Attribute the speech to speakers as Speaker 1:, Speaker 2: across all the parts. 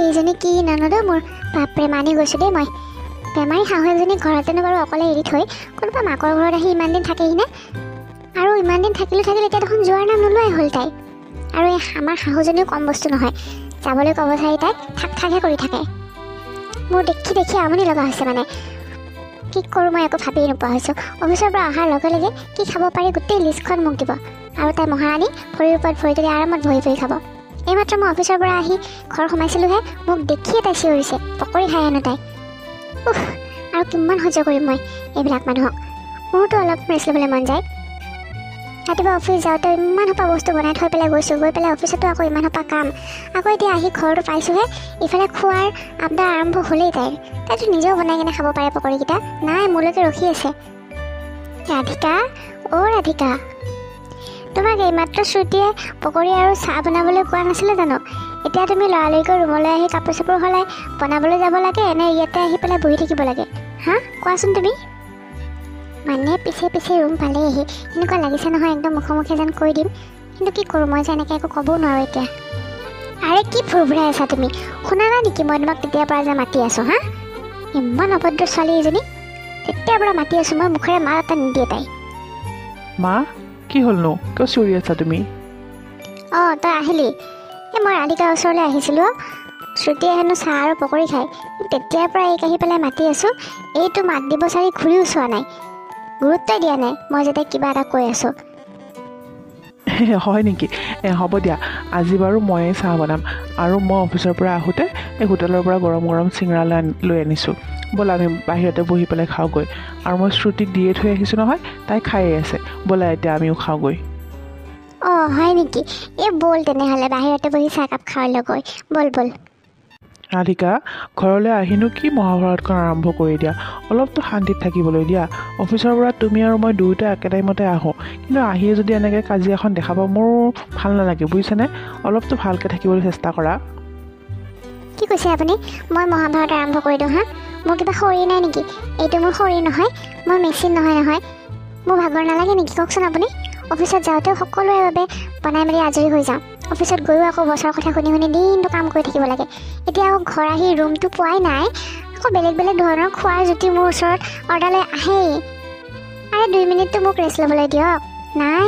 Speaker 1: এইজনী কি ননদ মোৰ বাপৰে মানি গৈছোঁ দেই মই বেমাৰী শাহু এজনী ঘৰতেনো বাৰু অকলে এৰি থৈ কোনোবা মাকৰ ঘৰত আহি ইমান দিন থাকেহিনে আৰু ইমান দিন থাকিলে এতিয়া দেখোন যোৱাৰ নাম নোলোৱাই হ'ল তাই আৰু এই আমাৰ শাহুজনীও কম বস্তু নহয় যাবলৈ ক'ব চাৰি তাইক থাকহে কৰি থাকে মোৰ দেখি আমনি লগা হৈছে মানে কি কৰোঁ মই একো ভাবিয়ে নোপোৱা হৈছোঁ অফিচৰ পৰা অহাৰ লগে লগে কি খাব পাৰি গোটেই লিষ্টখন মোক দিব আৰু তাই মহাৰাণী ভৰিৰ ওপৰত ভৰি তুলি আৰামত বহি খাব এইমাত্ৰ মই অফিচৰ পৰা আহি ঘৰ সোমাইছিলোঁহে মোক দেখিয়ে তাই চিঞৰিছে পকৰি খাই আনো তাই আৰু কিমান সহ্য কৰিম মই এইবিলাক মানুহক মোৰতো অলপ ৰেষ্ট ল'বলৈ মন যায় ৰাতিপুৱা অফিচ যাওঁতে ইমান সোপা বস্তু বনাই থৈ পেলাই গৈছোঁ গৈ পেলাই অফিচতো আকৌ ইমান সোপা কাম আকৌ এতিয়া আহি ঘৰটো পাইছোঁহে ইফালে খোৱাৰ আবদাৰ আৰম্ভ হ'লেই তাইতো নিজেও বনাই কিনে খাব পাৰে পকৰিকেইটা নাই মোলৈকে ৰখি আছে ৰাধিকা ৰাধিকা তোমাক এইমাত্ৰ শ্ৰুতিয়ে পকৰি আৰু চাহ বনাবলৈ কোৱা নাছিলে জানো এতিয়া তুমি লৰালৰিকৈ ৰুমলৈ আহি কাপোৰ চাপোৰ সলাই বনাবলৈ যাব লাগে নে ইয়াতে আহি পেলাই বহি থাকিব লাগে হা কোৱাচোন তুমি মানে পিছে ৰুম পালেহি এনেকুৱা লাগিছে নহয় একদম মুখে যেন কৈ দিম কিন্তু কি কৰোঁ মই যে এনেকৈ একো ক'বও নোৱাৰোঁ এতিয়া আৰে কি ফুৰফুৰাই আছা তুমি শুনা নাই নেকি মই তোমাক তেতিয়াৰ পৰা যে মাতি আছোঁ হা ইমান অভদ্ৰ ছোৱালী এজনী তেতিয়াৰ পৰা মাতি আছোঁ মই মুখেৰে মাত এটা নিদিয়ে তাই
Speaker 2: মা কি হ'লনো কিয় চিঞৰি আছা তুমি
Speaker 1: তই আহিলি এই মই ৰাধিকাৰ ওচৰলৈ আহিছিলোঁ শ্ৰুতিয়ে হেনো চাহ আৰু পকৰি খায় তেতিয়াৰ পৰা এইক আহি পেলাই মাতি আছোঁ এইটো মাত দিব চাৰি ঘূৰিও চোৱা নাই গুৰুত্বই দিয়া নাই মই যাতে কিবা এটা কৈ আছোঁ
Speaker 2: হয় নেকি হ'ব দিয়া আজি বাৰু ময়ে চাহ বনাম আৰু মই অফিচৰ পৰা আহোঁতে এই হোটেলৰ পৰা গৰম চিঙৰা লৈ আনিছোঁ ব'লা আমি বাহিৰতে বহি পেলাই খাওঁগৈ আৰু মই শ্ৰুতিক দিয়ে থৈ আহিছোঁ নহয় তাই খায়ে আছে ব'লা এতিয়া আমিও খাওঁগৈ
Speaker 1: হয় নেকি এই ব'ল তেনেহ'লে বাহিৰতে বহি চাহকাপ খাবলৈ গৈ ব'ল
Speaker 2: ৰাধিকা ঘৰলৈ আহিনো কি মহাভাৰতখন আৰম্ভ কৰি দিয়া অলপতো শান্তিত থাকিবলৈ দিয়া অফিচৰ পৰা তুমি আৰু মই দুয়োটা একে টাইমতে আহোঁ কিন্তু আহিয়ে যদি এনেকৈ কাজিয়াখন দেখা পাওঁ মোৰ ভাল নালাগে বুজিছেনে অলপতো ভালকৈ থাকিবলৈ চেষ্টা কৰা
Speaker 1: কি কৈছে আপুনি মই মহাভাৰত আৰম্ভ কৰি দিওঁ হা মোৰ কিবা শৰীৰ নাই নেকি এইটো মোৰ শৰীৰ নহয় মই মেচিন নহয় মোৰ ভাগৰ নালাগে নেকি কওকচোন আপুনি অফিচত যাওঁতেও সকলোৰে বাবে বনাই মেলি আজৰি হৈ যাওঁ অফিচত গৈও আকৌ বছৰৰ কথা শুনি দিনটো কাম কৰি থাকিব লাগে এতিয়া আকৌ ঘৰ আহি ৰুমটো পোৱাই নাই আকৌ বেলেগ ধৰণৰ খোৱাৰ জুতি মোৰ ওচৰত অৰ্ডাৰলৈ আহেই আৰে 2 মিনিটটো মোক ৰেষ্ট ল'বলৈ দিয়ক নাই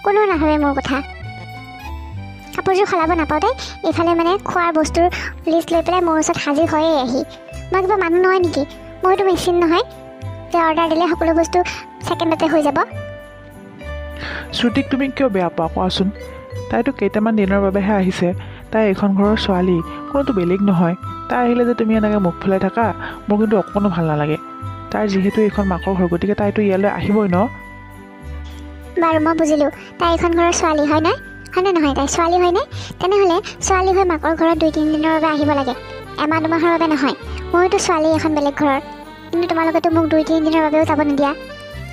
Speaker 1: কোনো নাভাবে মোৰ কথা কাপোৰযোৰ সলাব নাপাওঁতে এইফালে মানে খোৱাৰ বস্তুৰ লিষ্ট লৈ পেলাই মোৰ ওচৰত হাজিৰ হয়েই আহি মই কিবা মানুহ নহয় নেকি মইতো মেচিন নহয় যে অৰ্ডাৰ দিলে সকলো বস্তু ছেকেণ্ডতে হৈ যাব
Speaker 2: শ্ৰুতিক তুমি কিয় বেয়া পোৱা কোৱাচোন তাইতো কেইটামান দিনৰ বাবেহে আহিছে তাই এইখন ঘৰৰ ছোৱালী কোনোতো বেলেগ নহয় তাই আহিলে যে তুমি এনেকৈ মুখ ফুলাই থাকা মোৰ কিন্তু অকণো ভাল নালাগে তাই যিহেতু এইখন মাকৰ ঘৰ গতিকে তাইতো ইয়ালৈ আহিবই ন
Speaker 1: বাৰু মই বুজিলোঁ তাই এইখন ঘৰৰ ছোৱালী হয়নে নহয় তাই ছোৱালী হয়নে তেনেহ'লে ছোৱালী হৈ মাকৰ ঘৰত 2-3 দিনৰ বাবে আহিব লাগে এমাহ দুমাহৰ বাবে নহয় মইতো ছোৱালী এখন বেলেগ ঘৰৰ কিন্তু তোমালোকেতো মোক 2-3 দিনৰ বাবেও যাব নিদিয়া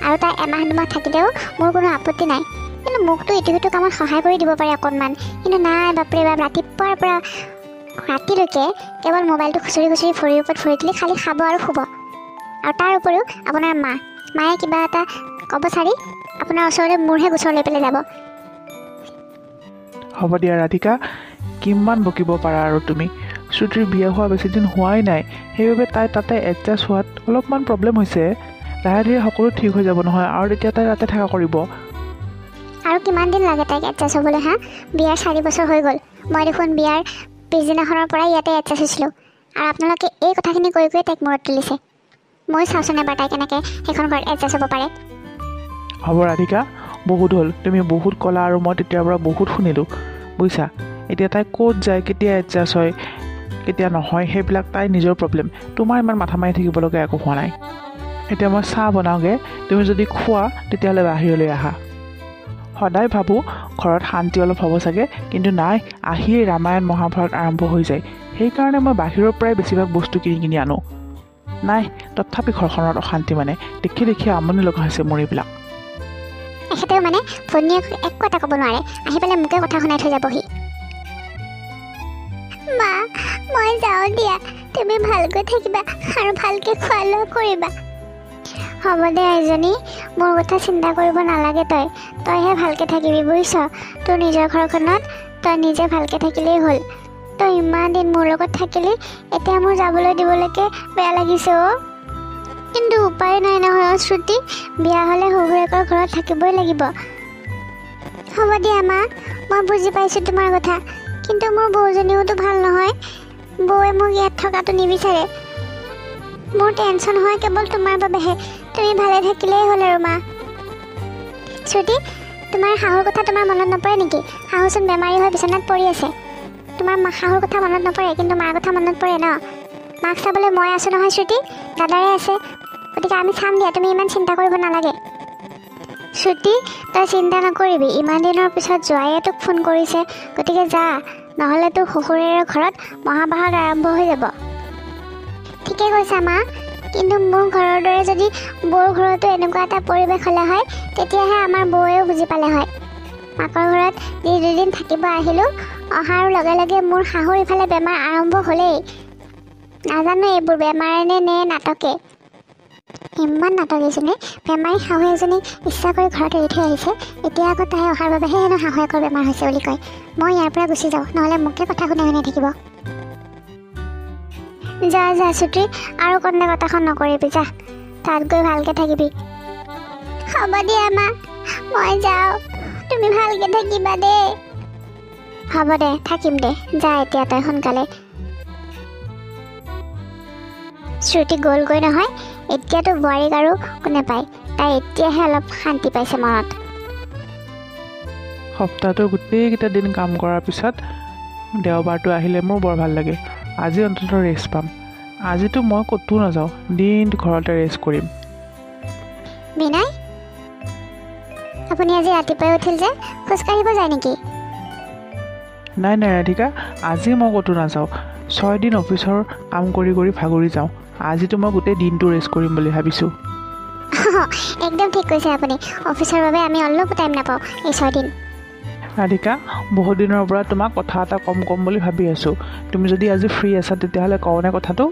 Speaker 1: আৰু তাই এমাহ দুমাহ থাকিলেও মোৰ কোনো আপত্তি নাই কিন্তু মোকতো ইটো কামত সহায় কৰি দিব পাৰে অকণমান কিন্তু নাই বাপৰে বাপ ৰাতিপুৱাৰ পৰা ৰাতিলৈকে কেৱল মোবাইলটো খুচৰি ভৰিৰ ওপৰত ভৰি তুলি খালি খাব আৰু শুব আৰু তাৰ উপৰিও আপোনাৰ মায়ে কিবা এটা ক'ব চাৰি আপোনাৰ ওচৰলৈ মোৰহে গোচৰ লৈ পেলাই যাব
Speaker 2: হ'ব দিয়া ৰাধিকা কিমান বকিব পাৰা আৰু তুমি শ্ৰুতিৰ বিয়া হোৱা বেছিদিন হোৱাই নাই সেইবাবে তাই তাতে এডজাষ্ট হোৱাত অলপমান প্ৰব্লেম হৈছে লাহে ধীৰে সকলো ঠিক হৈ যাব নহয় আৰু তেতিয়া তাই তাতে থকা কৰিব
Speaker 1: আৰু কিমান দিন লাগে তাইক এডজাষ্ট হ'বলৈ বিয়াৰ 4 বছৰ হৈ গ'ল মই দেখোন বিয়াৰ পিছদিনাখনৰ পৰাই ইয়াতে এডজাষ্ট হৈছিলোঁ আৰু আপোনালোকে এই কথাখিনি কৈ তাইক মূৰত তুলিছে মই চাওঁচোন এবাৰ তাই কেনেকৈ সেইখন ঘৰত এডজাষ্ট হ'ব পাৰে
Speaker 2: হ'ব ৰাধিকা বহুত হ'ল তুমি বহুত ক'লা আৰু মই তেতিয়াৰ পৰা বহুত শুনিলোঁ বুজিছা এতিয়া তাই ক'ত যায় কেতিয়া এডজাষ্ট হয় কেতিয়া নহয় সেইবিলাক তাই নিজৰ প্ৰব্লেম তোমাৰ ইমান মাথা মাৰি থাকিব লগা একো হোৱা নাই এতিয়া মই চাহ বনাওঁগৈ তুমি যদি খোৱা তেতিয়াহ'লে বাহিৰলৈ আহা সদায় ভাবোঁ ঘৰত শান্তি অলপ হ'ব চাগে কিন্তু নাই আহিয়েই ৰামায়ণ মহাভাৰত আৰম্ভ হৈ যায় সেইকাৰণে মই বাহিৰৰ পৰাই বেছিভাগ বস্তু কিনি আনো নাই তথাপি ঘৰখনত অশান্তি মানে দেখি আমনি লগা হৈছে মোৰ এইবিলাক
Speaker 1: এখেতেও মানে ভনীয়েক একো এটা ক'ব নোৱাৰে আহি পেলাই মোকে কথা শুনাই থৈ যাবহি মা মই যাওঁ দিয়া তুমি ভালকৈ থাকিবা আৰু ভালকৈ খোৱা লোৱা কৰিবা হ'ব দে এজনী মোৰ কথা চিন্তা কৰিব নালাগে তইহে ভালকৈ থাকিবি বুজিছ তোৰ নিজৰ ঘৰখনত তই নিজে ভালকৈ থাকিলেই হ'ল তই ইমান দিন মোৰ লগত থাকিলি, এতিয়া মোৰ যাবলৈ দিবলৈকে বেয়া লাগিছে অ'। কিন্তু উপায় নাই নহয় অ' শ্ৰুতি, বিয়া হ'লে শহুৰেকৰ ঘৰত থাকিবই লাগিব। হ'ব দিয়া মা, মই বুজি পাইছোঁ তোমাৰ কথা, কিন্তু মোৰ বৌজনীওতো ভাল নহয়। বৌৱে মোক ইয়াত থকাটো নিবিচাৰে। মোৰ টেনশ্যন হয় কেৱল তোমাৰ বাবেহে। তুমি ভালে থাকিলেই হ'ল আৰু মা। শ্ৰুতি, তোমাৰ শাহুৰ কথা তোমাৰ মনত নপৰে নেকি? শাহুচোন বেমাৰী হৈ বিচনাত পৰি আছে। তোমাৰ শাহুৰ কথা মনত নপৰে, কিন্তু মাৰ কথা মনত পৰে ন? মাক চাবলৈ মই আছোঁ নহয় শ্ৰুতি, দাদাৰে আছে। গতিকে আমি চাম দিয়া, তুমি ইমান চিন্তা কৰিব নালাগে। শ্ৰুতি, তই চিন্তা নকৰিবি, ইমান দিনৰ পিছত জোৱাইয়ে তোক ফোন কৰিছে, গতিকে যা, নহ'লে তোৰ শহুৰেৰ ঘৰত মহাভাৰত আৰম্ভ হৈ যাব। ঠিকে কৈছা মা, কিন্তু মোৰ ঘৰৰ দৰে যদি বৌৰ ঘৰতো এনেকুৱা এটা পৰিৱেশ হ'লে হয়, তেতিয়াহে আমাৰ বৌৱেও বুজি পালে হয়। মাকৰ ঘৰত যি দুদিন থাকিব আহিলোঁ, অহাৰ লগে লগে মোৰ শাহুৰ ইফালে বেমাৰ আৰম্ভ হ'লেই। নাজানো এইবোৰ বেমাৰে নে নাটকে। ইমান নাটক এজনী, বেমাৰী শাহু এজনীক ইচ্ছা কৰি ঘৰত এৰি থৈ আহিছে, এতিয়া আকৌ তাই অহাৰ বাবেহে হেনো শাহুৱেকৰ বেমাৰ হৈছে বুলি কয়। মই ইয়াৰ পৰা গুচি যাওঁ, নহ'লে মোকে কথা শুনাই থাকিব। যা যা শ্ৰুতি, আৰু কন্দা কটাখন নকৰিবি, যা, তাত গৈ ভালকৈ থাকিবি। হ'ব দিয়া মা, মই যাওঁ, তুমি ভালকৈ থাকিবা দেই। হ'ব দে, থাকিম দে, যা এতিয়া তই সোনকালে। শ্ৰুতি গ'লগৈ নহয়, এতিয়াতো বোৱাৰীক আৰু কোনে পায়। তাই এতিয়াহে অলপ শান্তি পাইছে মনত।
Speaker 2: সপ্তাহটো গোটেইকেইটা দিন কাম কৰাৰ পিছত দেওবাৰটো আহিলে মোৰ বৰ ভাল লাগে। আজি অন্ততঃ ৰেষ্ট পাম। আজিতো মই ক'তো নাযাওঁ, দিনটো ঘৰতে ৰেষ্ট কৰিম।
Speaker 1: বিনয়, আপুনি আজি ৰাতিপুৱাই উঠিল যে, খোজকাঢ়িব যায় নেকি?
Speaker 2: নাই নাই ৰাধিকা, আজি মই ক'তো নাযাওঁ। 6 দিন অফিচৰ কাম কৰি কৰি ভাগৰি যাওঁ। আজিতো মই গোটেই দিনটো ৰেষ্ট কৰিম বুলি ভাবিছোঁ।
Speaker 1: একদম ঠিক কৈছে আপুনি। অফিচৰ বাবে আমি অলপো টাইম নাপাওঁ এই 6 দিন।
Speaker 2: ৰাধিকা, বহুত দিনৰ পৰা তোমাক কথা এটা ক'ম বুলি ভাবি আছোঁ। তুমি যদি আজি ফ্ৰী আছা তেতিয়াহ'লে কওঁনে কথাটো?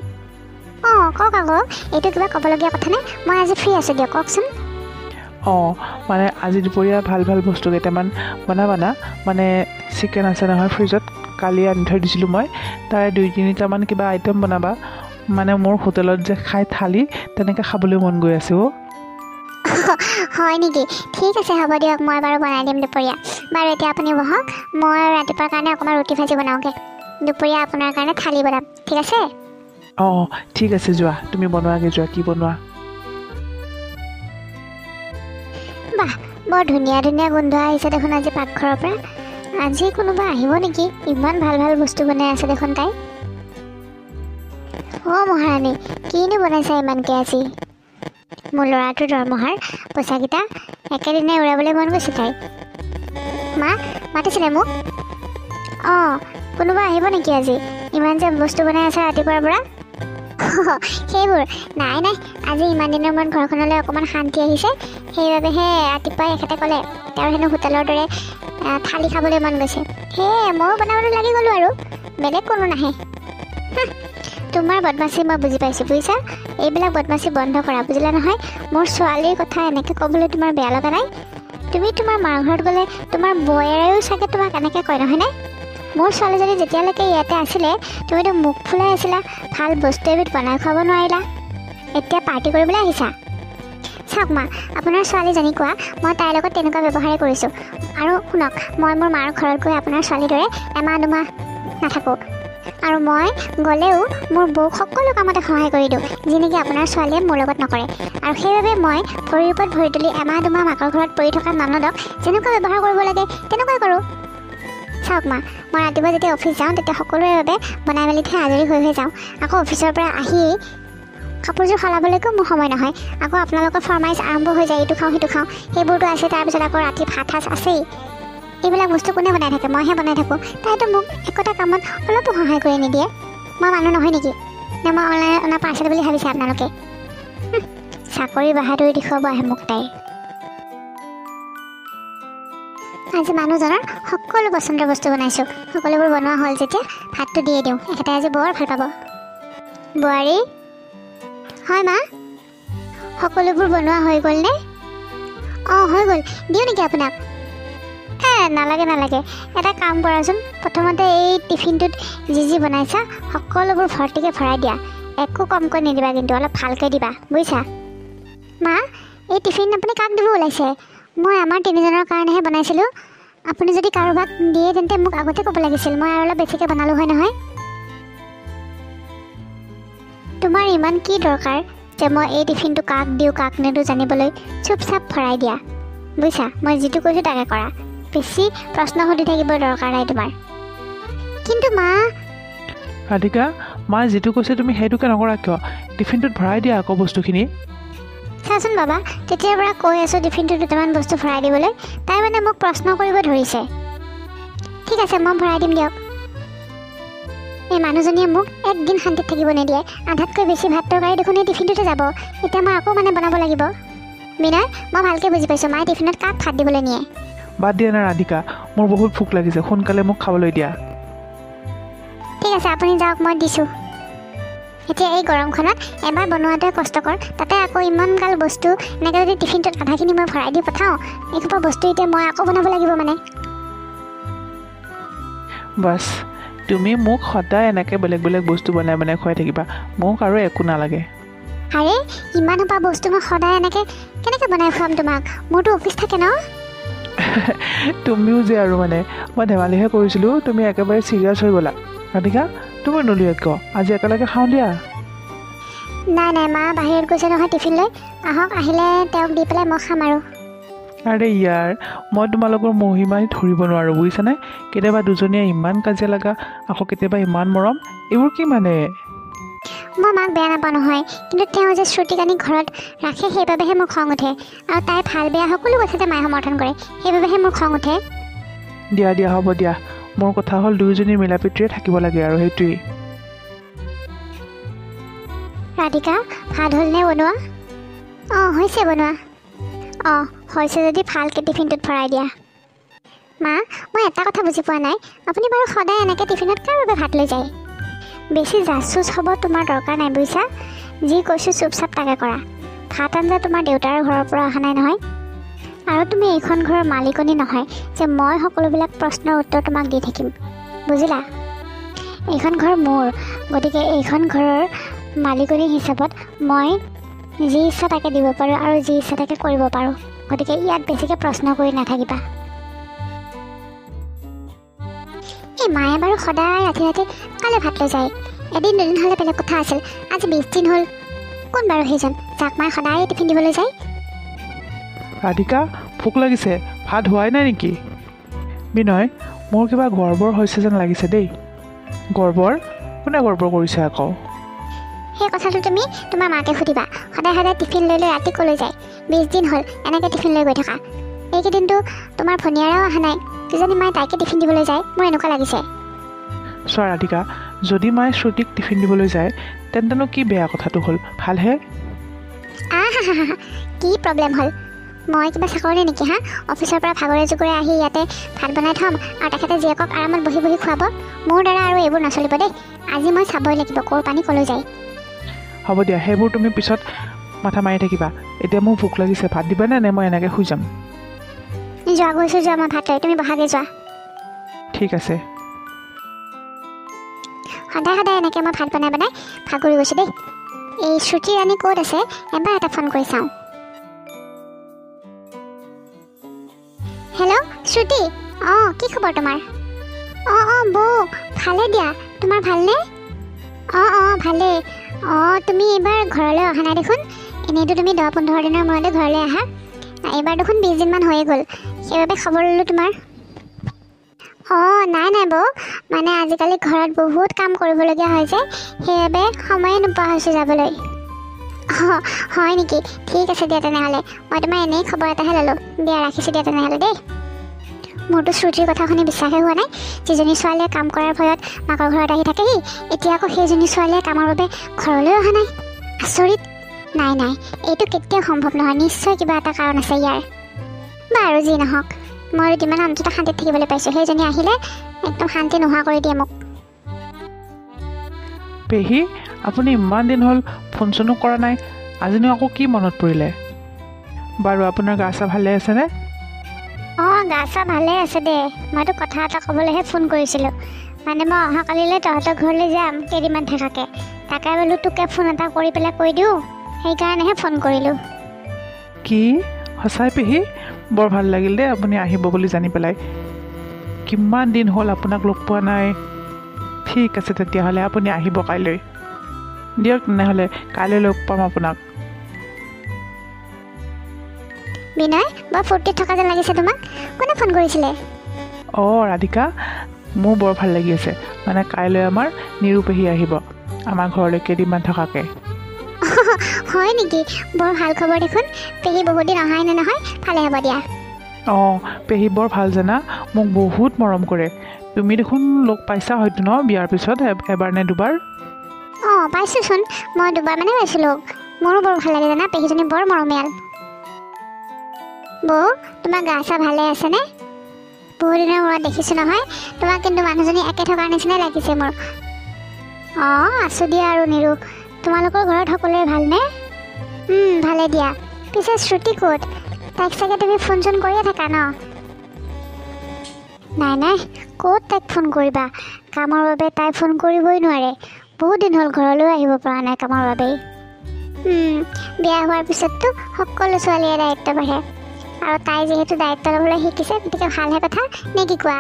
Speaker 1: অঁ কওক আকৌ, এইটো কিবা ক'বলগীয়া কথা নে? মই আজি ফ্ৰী আছোঁ দিয়ক, কওকচোন।
Speaker 2: অঁ মানে আজি দুপৰীয়া ভাল ভাল বস্তু কেইটামান বনাবা না? মানে চিকেন আছে নহয় ফ্ৰিজত, কালি আনি থৈ দিছিলোঁ মই, তাৰে 2-3টামান কিবা আইটেম বনাবা। মানে মোৰ হোটেলত যে খাই থালি, তেনেকৈ খাবলৈ মন গৈ আছে অ'।
Speaker 1: হয় নেকি? ঠিক আছে, হ'ব দিয়ক, মই বাৰু বনাই দিম দুপৰীয়া। বাৰু এতিয়া আপুনি বহক, মই ৰাতিপুৱাৰ কাৰণে অকণমান ৰুটি ভাজি বনাওঁগৈ। দুপৰীয়া আপোনাৰ কাৰণে থালি বনাম, ঠিক আছে?
Speaker 2: অঁ ঠিক আছে, যোৱা, তুমি বনোৱাগৈ, যোৱা, কি বনোৱা।
Speaker 1: বাহ, বৰ ধুনীয়া ধুনীয়া গোন্ধ আহিছে দেখোন আজি পাকঘৰৰ পৰা। আজি কোনোবা আহিব নেকি? ইমান ভাল ভাল বস্তু বনাই আছে দেখোন তাই। অ' মহাৰাণী, কিনো বনাইছা ইমানকৈ আজি? মোৰ ল'ৰাটোৰ দৰমহাৰ পইচাকেইটা একেদিনাই উৰাবলৈ মন গৈছে তাই। মা মাতিছিলে মোক? অঁ, কোনোবা আহিব নেকি আজি? ইমান যে বস্তু বনাই আছে ৰাতিপুৱাৰ পৰা। সেইবোৰ নাই নাই, আজি ইমান দিনৰ মূৰত ঘৰখনলৈ অকণমান শান্তি আহিছে, সেইবাবেহে ৰাতিপুৱাই এখেতে ক'লে তেওঁৰ হেনো হোটেলৰ দৰে থালি খাবলৈ মন গৈছে। সেয়ে ময়ো বনাবলৈ লাগি গ'লোঁ আৰু, বেলেগ কোনো নাহে। তোমাৰ বদমাচি মই বুজি পাইছোঁ, বুজিছা? এইবিলাক বদমাচি বন্ধ কৰা, বুজিলা নহয়? মোৰ ছোৱালীৰ কথা এনেকৈ ক'বলৈ তোমাৰ বেয়া লগা নাই? তুমি তোমাৰ মাৰ ঘৰত গ'লে তোমাৰ বৌয়েৰেও চাগে তোমাক এনেকৈ কয়, নহয়নে? মোৰ ছোৱালীজনী যেতিয়ালৈকে ইয়াতে আছিলে, তুমিতো মুখ ফুলাই আছিলা, ভাল বস্তু এবিধ বনাই খুৱাব নোৱাৰিলা, এতিয়া পাৰ্টি কৰিবলৈ আহিছা। চাওক মা, আপোনাৰ ছোৱালীজনী কোৱা, মই তাইৰ লগত তেনেকুৱা ব্যৱহাৰেই কৰিছোঁ। আৰু শুনক, মই মোৰ মাৰ ঘৰত গৈ আপোনাৰ ছোৱালীৰ দৰে এমাহ দুমাহ নাথাকোঁ। আৰু মই গ'লেও মোৰ বৌক সকলো কামতে সহায় কৰি দিওঁ, যি নেকি আপোনাৰ ছোৱালীয়ে মোৰ লগত নকৰে। আৰু সেইবাবে মই ভৰিৰ ওপৰত ভৰি তুলি এমাহ দুমাহ মাকৰ ঘৰত পৰি থকা ননদক যেনেকুৱা ব্যৱহাৰ কৰিব লাগে তেনেকুৱাই কৰোঁ। চাওক মা, মই ৰাতিপুৱা যেতিয়া অফিচ যাওঁ তেতিয়া সকলোৰে বাবে বনাই মেলি থৈ আজৰি হৈ যাওঁ। আকৌ অফিচৰ পৰা আহি কাপোৰযোৰ সলাবলৈকো মোৰ সময় নহয়। আকৌ আপোনালোকৰ ফৰমাইজ আৰম্ভ হৈ যায়, ইটো খাওঁ সিটো খাওঁ, সেইবোৰতো আছে। তাৰপিছত আকৌ ৰাতি ভাত সাজ আছেই। এইবিলাক বস্তু কোনে বনাই থাকে? মইহে বনাই থাকোঁ। তাইতো মোক একোটা কামত অলপো সহায় কৰি নিদিয়ে। মই মানুহ নহয় নেকি? নে মই অনলাইন অনা পাৰ্চেল বুলি ভাবিছে আপোনালোকে? চাকৰি বাহাদুৰি দেখুৱাব আহে মোক তাই। আজি মানুহজনৰ সকলো পচন্দৰ বস্তু বনাইছোঁ। সকলোবোৰ বনোৱা হ'ল যেতিয়া ভাতটো দিয়ে দিওঁ, এখেতে আজি বৰ ভাল পাব। বোৱাৰী, হয় মা, সকলোবোৰ বনোৱা হৈ গ'লনে? অঁ হৈ গ'ল, দিওঁ নেকি আপোনাক? নালাগে নালাগে, এটা কাম কৰাচোন, প্ৰথমতে এই টিফিনটোত যি বনাইছা সকলোবোৰ ভৰ্তিকৈ ভৰাই দিয়া, একো কমকৈ নিদিবা, কিন্তু অলপ ভালকৈ দিবা বুজিছা। মা, এই টিফিন আপুনি কাক দিব ওলাইছে? মই আমাৰ তিনিজনৰ কাৰণেহে বনাইছিলোঁ। আপুনি যদি কাৰোবাক দিয়ে তেন্তে মোক আগতে ক'ব লাগিছিল, মই আৰু অলপ বেছিকৈ বনালোঁ হয় নহয়। তোমাৰ ইমান কি দৰকাৰ যে মই এই টিফিনটো কাক দিওঁ কাক নিদিওঁ জানিবলৈ? চুপচাপ ভৰাই দিয়া বুজিছা। মই যিটো কৈছোঁ তাকে কৰা, বেছি প্ৰশ্ন সুধি থাকিবৰ দৰকাৰ নাই তোমাৰ। কিন্তু মা,
Speaker 2: ৰাধিকা, মায়ে যিটো কৈছে তুমি সেইটোকে নকৰা কিয়? টিফিনটোত ভৰাই দিয়া আকৌ বস্তুখিনি।
Speaker 1: চাচোন বাবা, তেতিয়াৰ পৰা কৈ আছোঁ টিফিনটোত দুটামান বস্তু ভৰাই দিবলৈ, তাই মানে মোক প্ৰশ্ন কৰিব ধৰিছে। ঠিক আছে, মই ভৰাই দিম দিয়ক। এই মানুহজনীয়ে মোক একদিন শান্তিত থাকিব নিদিয়ে, আধাতকৈ বেছি ভাত তৰকাৰী দেখোন এই টিফিনটোতে যাব। এতিয়া মই আকৌ মানে বনাব লাগিব। বিনয়, মই ভালকৈ বুজি পাইছোঁ, মায়ে টিফিনত কাক ভাত দিবলৈ নিয়ে।
Speaker 2: বাদ দিয়া না ৰাধিকা, মোৰ বহুত ভোক লাগিছে, সোনকালে মোক খাবলৈ দিয়া।
Speaker 1: ঠিক আছে, আপুনি যাওক, মই দিছোঁ। এতিয়া এই গৰমখনত এবাৰ বনোৱাটোৱে কষ্টকৰ, তাতে আকৌ ইমানগাল বস্তু এনেকৈ যদি টিফিনটোত আধাখিনি মই ভৰাই দি পঠাওঁ, এইসোপা বস্তু এতিয়া মই আকৌ বনাব লাগিব মানে।
Speaker 2: বাছ, তুমি মোক সদায় এনেকৈ বেলেগ বেলেগ বস্তু বনাই বনাই খুৱাই থাকিবা, মোক আৰু একো নালাগে।
Speaker 1: আৰে, ইমান সোপা বস্তু মই সদায় এনেকৈ কেনেকৈ বনাই খুৱাম তোমাক? মোৰতো অফিচ থাকে ন।
Speaker 2: তুমিও যে আৰু মানে, মই ধেমালিহে কৰিছিলোঁ, তুমি একেবাৰে চিৰিয়াছ হৈ গ'লা। ৰাধিকা, তুমি নলিয়া কিয়? আজি একেলগে খাওঁ দিয়া।
Speaker 1: নাই নাই, মা বাহিৰত গৈছে নহয় টিফিন লৈ, আহক, আহিলে তেওঁক দি পেলাই মই খাম আৰু।
Speaker 2: আৰে ইয়াৰ, মই তোমালোকৰ মহিমাই ধৰিব নোৱাৰোঁ বুজিছানে। কেতিয়াবা দুজনীয়ে ইমান কাজিয়া লগা, আকৌ কেতিয়াবা ইমান মৰম, এইবোৰ কি মানে?
Speaker 1: মই মাক বেয়া নাপাওঁ নহয়, কিন্তু তেওঁ যে শ্ৰুতিক আনি ঘৰত ৰাখে সেইবাবেহে মোৰ খং উঠে, আৰু তাই ভাল বেয়া সকলো কথাতে মায়ে সমৰ্থন কৰে, সেইবাবেহে মোৰ খং উঠে।
Speaker 2: দিয়া দিয়া, হ'ব দিয়া, মোৰ কথা হ'ল দুয়োজনীৰ মিলাপ্ৰীতিৰে থাকিব লাগে আৰু সেইটোৱেই।
Speaker 1: ৰাধিকা, ভাত হ'লনে বনোৱা? অঁ, হৈছে বনোৱা। অঁ, হৈছে যদি ভালকৈ টিফিনটোত ভৰাই দিয়া। মা, মই এটা কথা বুজি পোৱা নাই, আপুনি বাৰু সদায় এনেকৈ টিফিনত কাৰ বাবে ভাত লৈ যায়? বেছি জাচুচ হ'ব তোমাৰ দৰকাৰ নাই বুজিছা। যি কৈছোঁ চুপচাপ তাকে কৰা। ভাত আঞ্জা তোমাৰ দেউতাৰ ঘৰৰ পৰা অহা নাই নহয়, আৰু তুমি এইখন ঘৰৰ মালিকনী নহয় যে মই সকলোবিলাক প্ৰশ্নৰ উত্তৰ তোমাক দি থাকিম, বুজিলা? এইখন ঘৰ মোৰ, গতিকে এইখন ঘৰৰ মালিকনী হিচাপত মই যি ইচ্ছা তাকে দিব পাৰোঁ আৰু যি ইচ্ছা তাকে কৰিব পাৰোঁ, গতিকে ইয়াত বেছিকৈ প্ৰশ্ন কৰি নাথাকিবা। এই মায়ে বাৰু সদায় ৰাতি ৰাতি কালে ভাত লৈ যায়? এদিন দুদিন হ'লে বেলেগ কথা আছিল, আজি 20 দিন হ'ল। কোন বাৰু সেইজন যাক মায়ে সদায় টিফিন দিবলৈ যায়?
Speaker 2: ৰাধিকা, ভোক লাগিছে, ভাত হোৱাই নাই নেকি? বিনয়, মোৰ কিবা গৰ্বৰ হৈছে যেন লাগিছে দেই। গৰ্বৰ? কোনে গৰ্বৰ কৰিছে আকৌ?
Speaker 1: সেই কথাটো তুমি তোমাৰ মাকে সুধিবা। সদায় সদায় টিফিন লৈ লৈ ৰাতি ক'লৈ যায়? 20 দিন হ'ল এনেকৈ টিফিন লৈ গৈ থকা। এইকেইদিনটো তোমাৰ ভনীয়াৰাও অহা নাই, কিজানি মায়ে তাইকে টিফিন দিবলৈ যায়, মোৰ এনেকুৱা লাগিছে।
Speaker 2: চোৱা ৰাধিকা, যদি মায়ে শ্ৰুতিক টিফিন দিবলৈ যায় তেন্তেনো কি বেয়া কথাটো হ'ল? ভালহে।
Speaker 1: কি প্ৰব্লেম হ'ল? মই কিবা চাকৰি নেকি হা? অফিচৰ পৰা ভাগৰে জুগৰে আহি ইয়াতে ভাত বনাই থ'ম আৰু তেখেতে জীয়েকক আৰামত বহি বহি খুৱাব? মোৰ দ্বাৰা আৰু এইবোৰ নচলিব দেই। আজি মই চাবই লাগিব ক'ৰ পানী ক'লৈ যায়।
Speaker 2: হ'ব দিয়া, সেইবোৰ তুমি পিছত মাথা মাৰি থাকিবা। এতিয়া মোক ভোক লাগিছে, ভাত দিবানে নে মই এনেকৈ শুই যাম?
Speaker 1: যোৱা, গৈছোঁ যোৱা, মই ভাত লৈ, তুমি বহাগে যোৱা।
Speaker 2: ঠিক আছে।
Speaker 1: সদায় সদায় এনেকৈ মই ভাত বনাই বনাই ভাগৰি গৈছোঁ দেই। এই শ্ৰুতি ৰাণী ক'ত আছে? এবাৰ এটা ফোন কৰি চাওঁ। হেল্ল' শ্ৰুতি, অঁ কি খবৰ তোমাৰ? অঁ বৌ, ভালে দিয়া, তোমাৰ ভালনে? অঁ ভালেই। অঁ, তুমি এইবাৰ ঘৰলৈ অহা নাই দেখোন। এনেইতো তুমি 10-15 দিনৰ মূৰতে ঘৰলৈ আহা, এইবাৰ দেখোন 20 দিনমান হৈয়ে গ'ল, সেইবাবে খবৰ ল'লোঁ তোমাৰ। অঁ নাই বৌ, মানে আজিকালি ঘৰত বহুত কাম কৰিবলগীয়া হয় যে, সেইবাবে সময়ে নোপোৱা হৈছোঁ যাবলৈ। অঁ হয় নেকি? ঠিক আছে দিয়া তেনেহ'লে, মই তোমাৰ এনেই খবৰ এটাহে ল'লোঁ। দিয়া ৰাখিছোঁ দিয়া তেনেহ'লে দেই। মোৰতো শ্ৰুতিৰ কথা শুনি বিশ্বাসেই হোৱা নাই। যিজনী ছোৱালীয়ে কাম কৰাৰ ভয়ত মাকৰ ঘৰত আহি থাকেহি, এতিয়া আকৌ সেইজনী ছোৱালীয়ে কামৰ বাবে ঘৰলৈ অহা নাই। আচৰিত। নাই এইটো কেতিয়াও সম্ভৱ নহয়, নিশ্চয় কিবা এটা কাৰণ আছে ইয়াৰ। বাৰু যি নহওক, মই যিমান অন্ততঃ শান্তিত থাকিবলৈ পাইছোঁ, সেইজনী আহিলে একদম শান্তি নোহোৱা কৰি দিয়ে মোক।
Speaker 2: পেহী, আপুনি ইমান দিন হ'ল ফোন চোনো কৰা নাই, আজিনো আকৌ কি মনত পৰিলে? বাৰু আপোনাৰ গা চা ভালে আছেনে?
Speaker 1: অঁ গা চা ভালে আছে দে মইতো কথা এটা ক'বলৈহে ফোন কৰিছিলোঁ মানে মই অহাকালিলৈ তহঁতৰ ঘৰলৈ যাম কেইদিনমান থকাকৈ তাকে বোলো তোকে ফোন এটা কৰি পেলাই কৈ দিওঁ সেইকাৰণেহে ফোন কৰিলোঁ
Speaker 2: কি সঁচাই পেহী বৰ ভাল লাগিল দেই আপুনি আহিব বুলি জানি পেলাই কিমান দিন হ'ল আপোনাক লগ পোৱা নাই ঠিক আছে তেতিয়াহ'লে আপুনি আহিব কাইলৈ দিয়ক তেনেহ'লে কাইলৈ লগ পাম আপোনাক
Speaker 1: বিনয় বৰ ফূৰ্তিত থকা যেন লাগিছে তোমাক কোনে ফোন কৰিছিলে
Speaker 2: অঁ ৰাধিকা মোৰ বৰ ভাল লাগি আছে মানে কাইলৈ আমাৰ নিৰু পেহী আহিব আমাৰ ঘৰলৈ কেইদিনমান থকাকৈ
Speaker 1: হয় নেকি বৰ ভাল খবৰ দেখোন পেহী বহুত দিন অহাই নে নহয় ভালে হ'ব দিয়া
Speaker 2: অঁ পেহী বৰ ভাল জানা মোক বহুত মৰম কৰে তুমি দেখোন লগ পাইছা হয়তো ন বিয়াৰ পিছত এবাৰ নে দুবাৰ
Speaker 1: অঁ পাইছোঁচোন মই দুবাৰ মানে পাইছিলোঁ মোৰো বৰ ভাল লাগে জানা পেহীজনী বৰ মৰমীয়াল বৌ তোমাৰ গা চা ভালে আছেনে বহুত দিনৰ মূৰত দেখিছোঁ নহয় তোমাক কিন্তু মানুহজনী একে থকাৰ নিচিনাই লাগিছে মোৰ অঁ আছোঁ দিয়া আৰু নিৰু তোমালোকৰ ঘৰত সকলোৰে ভালনে ভালে দিয়া পিছে শ্ৰুতি ক'ত তাইক চাগে তুমি ফোন চোন কৰিয়ে থাকা ন নাই ক'ত তাইক ফোন কৰিবা কামৰ বাবে তাই ফোন কৰিবই নোৱাৰে বহুত দিন হ'ল ঘৰলৈও আহিব পৰা নাই কামৰ বাবেই বিয়া হোৱাৰ পিছততো সকলো ছোৱালীয়ে দায়িত্ব বাঢ়ে আৰু তাই যিহেতু দায়িত্ব ল'বলৈ শিকিছে গতিকে ভালহে কথা নে কি কোৱা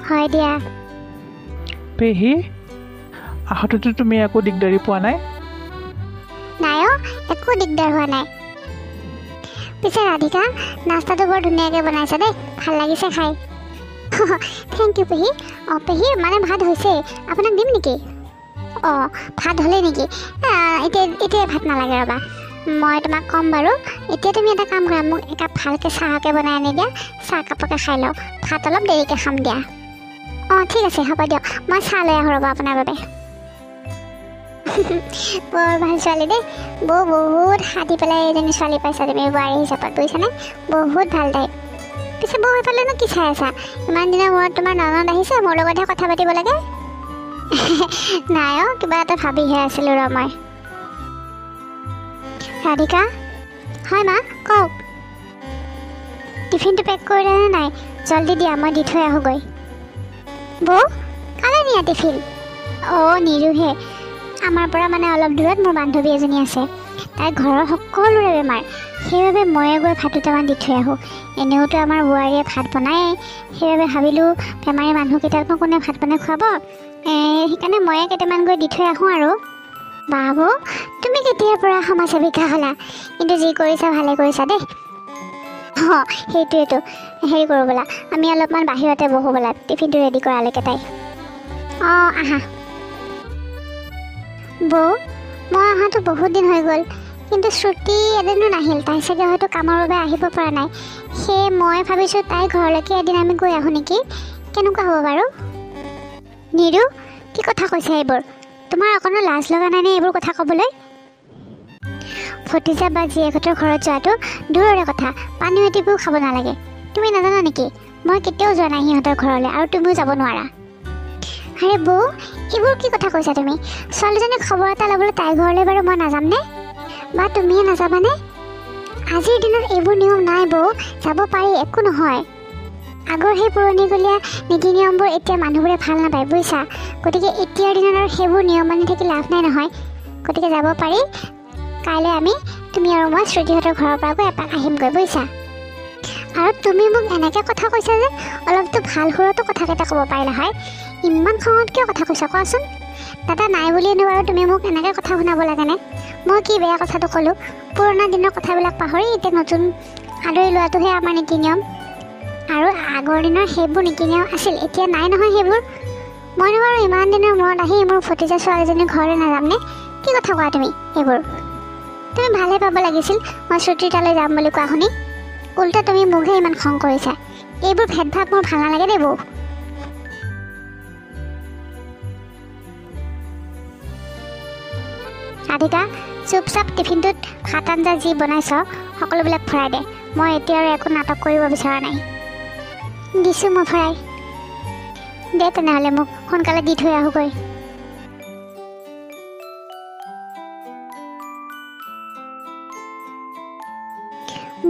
Speaker 1: হয় দিয়া
Speaker 2: পেহী আহোঁতেতো তুমি একো দিগদাৰী পোৱা নাই
Speaker 1: নাই একো দিগদাৰ হোৱা নাই পিছে ৰাধিকা নাস্তাটো বৰ ধুনীয়াকৈ বনাইছে দেই ভাল লাগিছে খাই থেংক ইউ পেহী অঁ পেহী মানে ভাত হৈছে আপোনাক দিম নেকি অঁ ভাত হ'লেই নেকি এতিয়া ভাত নালাগে ৰ'বা মই তোমাক ক'ম বাৰু এতিয়া তুমি এটা কাম কৰা মোক একাপ ভালকৈ চাহকৈ বনাই আনি দিয়া চাহ কাপকে খাই লওঁ ভাত অলপ দেৰিকৈ খাম দিয়া অঁ ঠিক আছে হ'ব দিয়ক মই চাহ লৈ আহোঁ ৰ'ব আপোনাৰ বাবে বৰ ভাল ছোৱালী দেই বৌ বহুত সাধি পেলাই এজনী ছোৱালী পাইছা তুমি বোৱাৰী হিচাপত বুজিছানে বহুত ভাল তাই পিছে বৌ সেইফালেনো কি চাই আছা ইমান দিনৰ মূৰত তোমাৰ ননদ আহিছে মোৰ লগতহে কথা পাতিব লাগে নাই কিবা এটা ভাবিহে আছিলোঁ ৰ মই ৰাধিকা হয় মা কওক টিফিনটো পেক কৰিলেনে নাই জল্দি দিয়া মই দি থৈ আহোঁগৈ বৌ কালৈ নিয়া টিফিন অঁ নিৰুহে আমাৰ পৰা মানে অলপ দূৰত মোৰ বান্ধৱী এজনী আছে তাইৰ ঘৰৰ সকলোৰে বেমাৰ সেইবাবে ময়ে গৈ ভাত দুটামান দি থৈ আহোঁ এনেওতো আমাৰ বোৱাৰীয়ে ভাত বনায়েই সেইবাবে ভাবিলোঁ বেমাৰী মানুহকেইটাকনো কোনে ভাত বনাই খুৱাব সেইকাৰণে ময়ে কেইটামান গৈ দি থৈ আহোঁ আৰু বাবু তুমি কেতিয়াৰ পৰা সমাজ সেৱিকা হ'লা কিন্তু যি কৰিছা ভালে কৰিছা দেই অঁ সেইটোৱেতো হেৰি কৰোঁ বোলা আমি অলপমান বাহিৰতে বহোঁ বোলা টিফিনটো ৰেডি কৰালৈকে তাই অঁ আহা বৌ মই অহাটো বহুত দিন হৈ গ'ল কিন্তু শ্ৰুতি এদিনো নাহিল তাই চাগে হয়তো কামৰ বাবে আহিব পৰা নাই সেয়ে মই ভাবিছোঁ তাই ঘৰলৈকে এদিন আমি গৈ আহোঁ নেকি কেনেকুৱা হ'ব বাৰু নিৰু কি কথা কৈছা এইবোৰ তোমাৰ অকণো লাজ লগা নাইনে এইবোৰ কথা ক'বলৈ ভতিজা বা জীয়েকহঁতৰ ঘৰত যোৱাটো দূৰৰে কথা পানী এটিবোৰ খাব নালাগে তুমি নাজানা নেকি মই কেতিয়াও যোৱা নাই সিহঁতৰ ঘৰলৈ আৰু তুমিও যাব নোৱাৰা আৰে বৌ এইবোৰ কি কথা কৈছা তুমি ছোৱালীজনীক খবৰ এটা ল'বলৈ তাইৰ ঘৰলৈ বাৰু মই নাযামনে বা তুমিয়ে নাযাবানে আজিৰ দিনত এইবোৰ নিয়ম নাই বৌ যাব পাৰি একো নহয় আগৰ সেই পুৰণিকলীয়া নীতি নিয়মবোৰ এতিয়া মানুহবোৰে ভাল নাপায় বুজিছা গতিকে এতিয়াৰ দিনত আৰু সেইবোৰ নিয়ম মানি থাকি লাভ নাই নহয় গতিকে যাব পাৰি কাইলৈ আমি তুমি আৰু মই শ্ৰুতিহঁতৰ ঘৰৰ পৰা গৈ এপাক আহিমগৈ বুজিছা আৰু তুমি মোক এনেকৈ কথা কৈছা যে অলপতো ভাল সুৰতো কথাকেইটা ক'ব পাৰিলা হয় ইমান খঙত কিয় কথা কৈছা কোৱাচোন দাদা নাই বুলিয়েনো বাৰু তুমি মোক এনেকৈ কথা শুনাব লাগেনে মই কি বেয়া কথাটো ক'লোঁ পুৰণা দিনৰ কথাবিলাক পাহৰি এতিয়া নতুন আদৰি লোৱাটোহে আমাৰ নীতি নিয়ম আৰু আগৰ দিনৰ সেইবোৰ নীতি নিয়ম আছিল এতিয়া নাই নহয় সেইবোৰ মইনো বাৰু ইমান দিনৰ মূৰত আহি মোৰ ভতিজা ছোৱালীজনীৰ ঘৰলৈ নাযামনে কি কথা কোৱা তুমি এইবোৰ তুমি ভালে পাব লাগিছিল মই শ্ৰুতিৰ তালৈ যাম বুলি কোৱা শুনি উল্টা তুমি মোকহে ইমান খং কৰিছা এইবোৰ ভেদভাৱ মোৰ ভাল নালাগে দেই বৌ ৰাধিকা চুপচাপ টিফিনটোত ভাত আঞ্জা যি বনাইছ সকলোবিলাক ভৰাই দে মই এতিয়া আৰু একো নাটক কৰিব বিচৰা নাই দিছোঁ মই ভৰাই দে তেনেহ'লে মোক সোনকালে দি থৈ আহোঁগৈ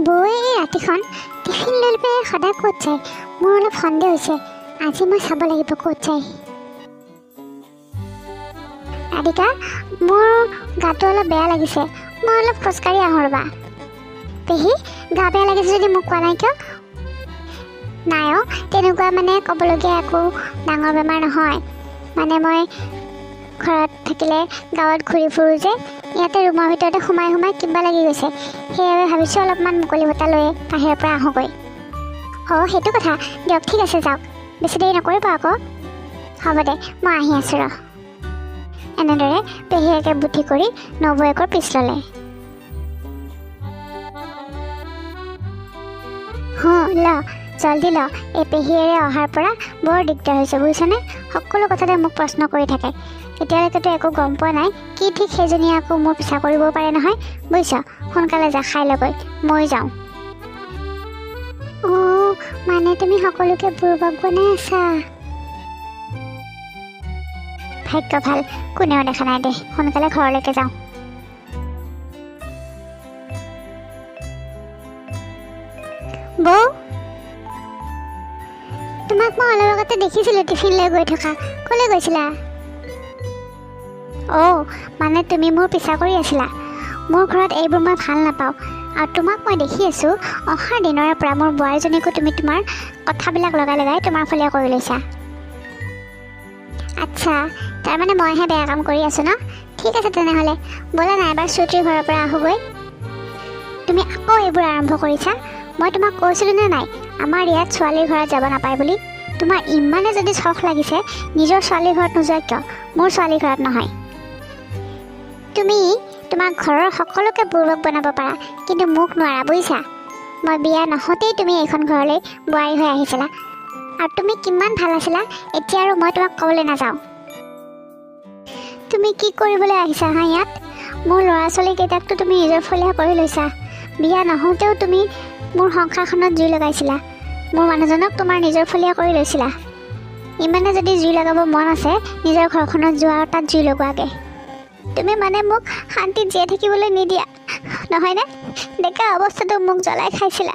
Speaker 1: বৌয়ে এই ৰাতিখন টিফিন লৈ পেলাই সদায় ক'ত যায় মোৰ অলপ সন্দেহ হৈছে আজি মই চাব লাগিব ক'ত যায় ৰাধিকা মোৰ গাটো অলপ বেয়া লাগিছে মই অলপ খোজকাঢ়ি আহোঁ ৰ'বা পেহী গা বেয়া লাগিছে যদি মোক কোৱা নাই কিয় নাই অ' তেনেকুৱা মানে ক'বলগীয়া একো ডাঙৰ বেমাৰ নহয় মানে মই ঘৰত থাকিলে গাঁৱত ঘূৰি ফুৰোঁ যে ইয়াতে ৰুমৰ ভিতৰতে সোমাই কিবা লাগি গৈছে সেইবাবে ভাবিছোঁ অলপমান মুকলি বতাহ লৈ বাহিৰৰ পৰা আহোঁগৈ অঁ সেইটো কথা দিয়ক ঠিক আছে যাওক বেছি দেৰি নকৰিব আকৌ হ'ব দে মই আহি আছোঁ ৰ এনেদৰে পেহীয়েকে বুদ্ধি কৰি নবৌয়েকৰ পিছ ল'লে ল জল্দি ল এই পেহীয়েৰে অহাৰ পৰা বৰ দিগদাৰ হৈছে বুজিছনে সকলো কথাতে মোক প্ৰশ্ন কৰি থাকে এতিয়ালৈকেতো একো গম পোৱা নাই কি ঠিক সেইজনীয়ে আকৌ মোৰ পিছা কৰিবও পাৰে নহয় বুজিছ সোনকালে যা খাই লগৈ মই যাওঁ অঁ মানে তুমি সকলোকে বুৰ্বক বনাই আছা ভাগ্য ভাল কোনেও দেখা নাই দে সোনকালে ঘৰলৈকে যাওঁ বৌ তোমাক মই অলপ আগতে দেখিছিলোঁ টিফিন লৈ গৈ থকা ক'লৈ গৈছিলা অঁ মানে তুমি মোৰ পিছা কৰি আছিলা মোৰ ঘৰত এইবোৰ মই ভাল নাপাওঁ আৰু তোমাক মই দেখি আছোঁ অহা দিনৰে পৰা মোৰ বোৱাৰীজনীকো তুমি তোমাৰ কথাবিলাক লগাই তোমাৰ ফালে কৰি লৈছা আচ্ছা তাৰমানে মইহে বেয়া কাম কৰি আছোঁ ন ঠিক আছে তেনেহ'লে ব'লা নাই এবাৰ শ্ৰুতিৰ ঘৰৰ পৰা আহোঁগৈ তুমি আকৌ এইবোৰ আৰম্ভ কৰিছা মই তোমাক কৈছিলোঁ নে নাই আমাৰ ইয়াত ছোৱালীৰ ঘৰত যাব নাপায় বুলি তোমাৰ ইমানে যদি চখ লাগিছে নিজৰ ছোৱালীৰ ঘৰত নোযোৱা কিয় মোৰ ছোৱালীৰ ঘৰত নহয় তুমি তোমাৰ ঘৰৰ সকলোকে বুৰ্বক বনাব পাৰা কিন্তু মোক নোৱাৰা বুজিছা মই বিয়া নহওঁতেই তুমি এইখন ঘৰলৈ বোৱাৰী হৈ আহিছিলা আৰু তুমি কিমান ভাল আছিলা এতিয়া আৰু মই তোমাক ক'বলৈ নাযাওঁ তুমি কি কৰিবলৈ আহিছা হা ইয়াত মোৰ ল'ৰা ছোৱালীকেইটাকতো তুমি নিজৰ ফলীয়া কৰি লৈছা বিয়া নহওঁতেও তুমি মোৰ সংসাৰখনত জুই লগাইছিলা মোৰ মানুহজনক তোমাৰ নিজৰ ফলীয়া কৰি লৈছিলা ইমানে যদি জুই লগাব মন আছে নিজৰ ঘৰখনত যোৱা আৰু তাত জুই লগোৱাগৈ তুমি মানে মোক শান্তিত জীয়াই থাকিবলৈ নিদিয়া নহয়নে ডেকা অৱস্থাটো মোক জ্বলাই খাইছিলা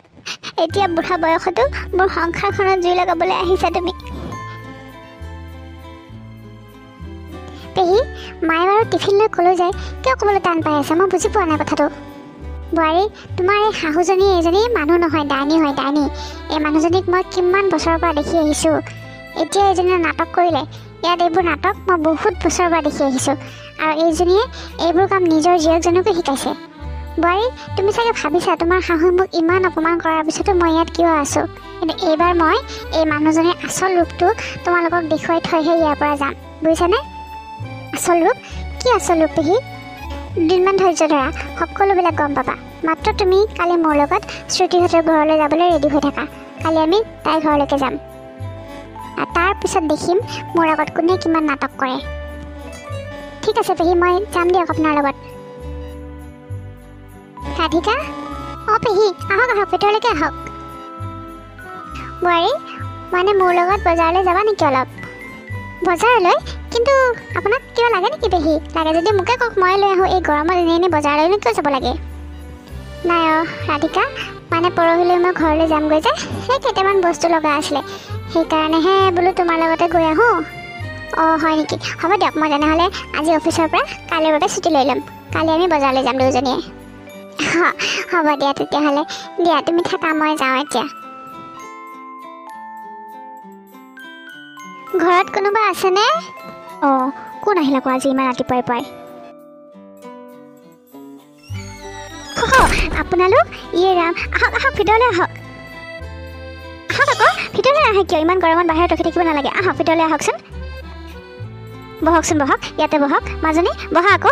Speaker 1: এতিয়া বুঢ়া বয়সতো মোৰ সংসাৰখনত জুই লগাবলৈ আহিছা তুমি পেহী মায়ে বাৰু টিফিন লৈ ক'লৈ যায় কিয় ক'বলৈ টান পাই আছে মই বুজি পোৱা নাই কথাটো বোৱাৰী তোমাৰ এই শাহুজনী এইজনী মানুহ নহয় ডাইনী হয় ডাইনী এই মানুহজনীক মই কিমান বছৰৰ পৰা দেখি আহিছোঁ এতিয়া এইজনীয়ে নাটক কৰিলে ইয়াত এইবোৰ নাটক মই বহুত বছৰৰ পৰা দেখি আহিছোঁ আৰু এইজনীয়ে এইবোৰ কাম নিজৰ জীয়েকজনকো শিকাইছে বোৱাৰী তুমি চাগে ভাবিছা তোমাৰ শাহুৱে মোক ইমান অপমান কৰাৰ পিছতো মই ইয়াত কিয় আছোঁ কিন্তু এইবাৰ মই এই মানুহজনীৰ আচল ৰূপটো তোমালোকক দেখুৱাই থৈহে ইয়াৰ পৰা যাম বুজিছানে আচল ৰূপ কি আচল ৰূপ পেহী দুদিনমান ধৈৰ্য ধৰা সকলোবিলাক গম পাবা মাত্ৰ তুমি কালি মোৰ লগত শ্ৰুতিহঁতৰ ঘৰলৈ যাবলৈ ৰেডি হৈ থাকা কালি আমি তাইৰ ঘৰলৈকে যাম আৰু তাৰপিছত দেখিম মোৰ আগত কোনে কিমান নাটক কৰে ঠিক আছে পেহী মই যাম দিয়ক আপোনাৰ লগত ৰাধিকা অঁ পেহী আহক ভিতৰলৈকে আহক বোৱাৰী মানে মোৰ লগত বজাৰলৈ যাবা নেকি অলপ বজাৰলৈ কিন্তু আপোনাক কিবা লাগে নেকি পেহী লাগে যদি মোকে কওক মই লৈ আহোঁ এই গৰমত এনেই বজাৰলৈনো কিয় যাব লাগে নাই অঁ ৰাধিকা মানে পৰহিলৈ মই ঘৰলৈ যামগৈ যে সেই কেইটামান বস্তু লগা আছিলে সেইকাৰণেহে বোলো তোমাৰ লগতে গৈ আহোঁ অঁ হয় নেকি হ'ব দিয়ক মই তেনেহ'লে আজি অফিচৰ পৰা কাইলৈৰ বাবে ছুটি লৈ ল'ম কালি আমি বজাৰলৈ যাম দুয়োজনীয়ে হ'ব দিয়া তেতিয়াহ'লে দিয়া তুমি থাকা মই যাওঁ এতিয়া ঘৰত কোনোবা আছেনে অঁ কোন আহিল আকৌ আজি ইমান ৰাতিপুৱাই পুৱাই আপোনালোক ইয়ে ৰাম আহক ভিতৰলৈ আহক আকৌ ভিতৰলৈ আহে কিয় ইমান গৰমত বাহিৰত ৰখি থাকিব নালাগে আহক ভিতৰলৈ আহকচোন বহকচোন বহক ইয়াতে বহক মাজনী বহা আকৌ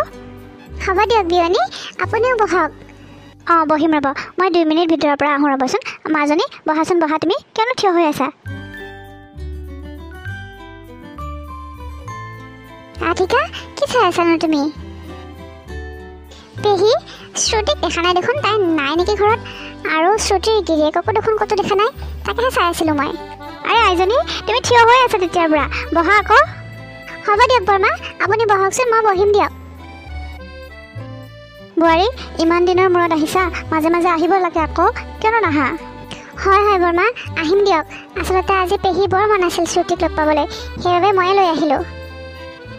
Speaker 1: হ'ব দিয়ক বিয়নী আপুনিও বহক অঁ বহিম ৰ'ব মই 2 মিনিট ভিতৰৰ পৰা আহোঁ ৰ'বচোন মাজনী বহাচোন বহা তুমি কিয়নো থিয় হৈ আছা ৰাধিকা কি চাই আছানো তুমি পেহী শ্ৰুতিক দেখা নাই দেখোন তাই নাই নেকি ঘৰত আৰু শ্ৰুতিৰ গিৰিয়েককো দেখোন ক'তো দেখা নাই তাকেহে চাই আছিলোঁ মই আৰে আইজনী তুমি থিয় হৈ আছা তেতিয়াৰ পৰা বহা আকৌ হ'ব দিয়ক বৰমা আপুনি বহকচোন মই বহিম দিয়ক বোৱাৰী ইমান দিনৰ মূৰত আহিছা, মাজে মাজে আহিব লাগে আকৌ, কিয়নো নাহা? হয় হয় বৰমা, আহিম দিয়ক। আচলতে আজি পেহী বৰ মন আছিল শ্ৰুতিক লগ পাবলৈ, সেইবাবে ময়ে লৈ আহিলোঁ।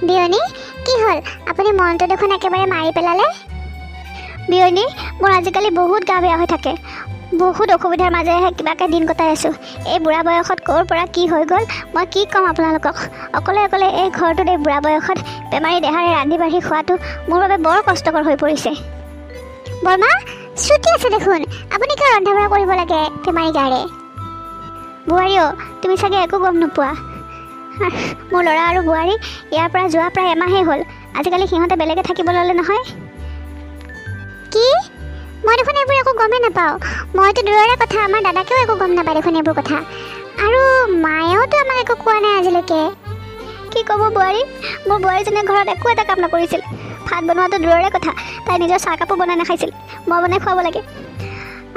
Speaker 1: বিয়নী, কি হ'ল? আপুনি মনটো দেখোন একেবাৰে মাৰি পেলালে। বিয়নী, মোৰ আজিকালি বহুত গা বেয়া হৈ থাকে, বহুত অসুবিধাৰ মাজেৰেহে কিবাকৈ দিন কটাই আছোঁ। এই বুঢ়া বয়সত ক'ৰ পৰা কি হৈ গ'ল মই কি ক'ম আপোনালোকক। অকলে অকলে এই ঘৰটোত এই বুঢ়া বয়সত বেমাৰী দেহাৰে ৰান্ধি বাঢ়ি খোৱাটো মোৰ বাবে বৰ কষ্টকৰ হৈ পৰিছে। বৰমা, শ্ৰুতি আছে দেখোন, আপুনি কিয় ৰন্ধা বঢ়া কৰিব লাগে বেমাৰী গাৰে? বোৱাৰীও, তুমি চাগে একো গম নোপোৱা। মোৰ ল'ৰা আৰু বোৱাৰী ইয়াৰ পৰা যোৱা প্ৰায় এমাহেই হ'ল। আজিকালি সিহঁতে বেলেগে থাকিব ল'লে নহয়। কি? মই দেখোন এইবোৰ একো গমেই নাপাওঁ। মইতো দূৰৰে কথা, আমাৰ দাদাকেও একো গম নাপায় দেখোন এইবোৰ কথা। আৰু মায়েওতো আমাক একো কোৱা নাই আজিলৈকে। কি ক'ব বোৱাৰী, মোৰ বোৱাৰীজনীয়ে ঘৰত একো এটা কাম নকৰিছিল। ভাত বনোৱাটো দূৰৰে কথা, তাই নিজৰ চাহ কাপো বনাই নাখাইছিল, মই বনাই খুৱাব লাগে।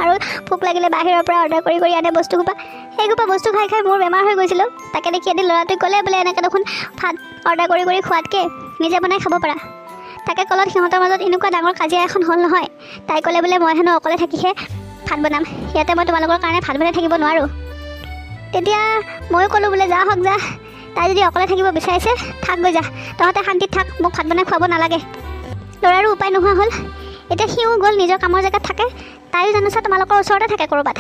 Speaker 1: আৰু ভোক লাগিলে বাহিৰৰ পৰা অৰ্ডাৰ কৰি কৰি আনে বস্তুসোপা, সেইসোপা বস্তু খাই খাই মোৰ বেমাৰ হৈ গৈছিলোঁ। তাকে দেখি এদিন ল'ৰাটোৱে ক'লে বোলে এনেকৈ দেখোন ভাত অৰ্ডাৰ কৰি কৰি খোৱাতকৈ নিজে বনাই খাব পাৰা। তাকে ক'লত সিহঁতৰ মাজত এনেকুৱা ডাঙৰ কাজিয়া এখন হ'ল নহয়। তাই ক'লে বোলে মই হেনো অকলে থাকিহে ভাত বনাম, ইয়াতে মই তোমালোকৰ কাৰণে ভাত বনাই থাকিব নোৱাৰোঁ। তেতিয়া ময়ো ক'লোঁ বোলে যা হওক যা, তাই যদি অকলে থাকিব বিচাৰিছে থাক গৈ যা, তহঁতে শান্তিত থাক, মোক ভাত বনাই খুৱাব নালাগে। ল'ৰাৰো উপায় নোহোৱা হ'ল। এতিয়া সিও গ'ল নিজৰ কামৰ জেগাত থাকে, তাইও জানোচা তোমালোকৰ ওচৰতে থাকে ক'ৰবাত।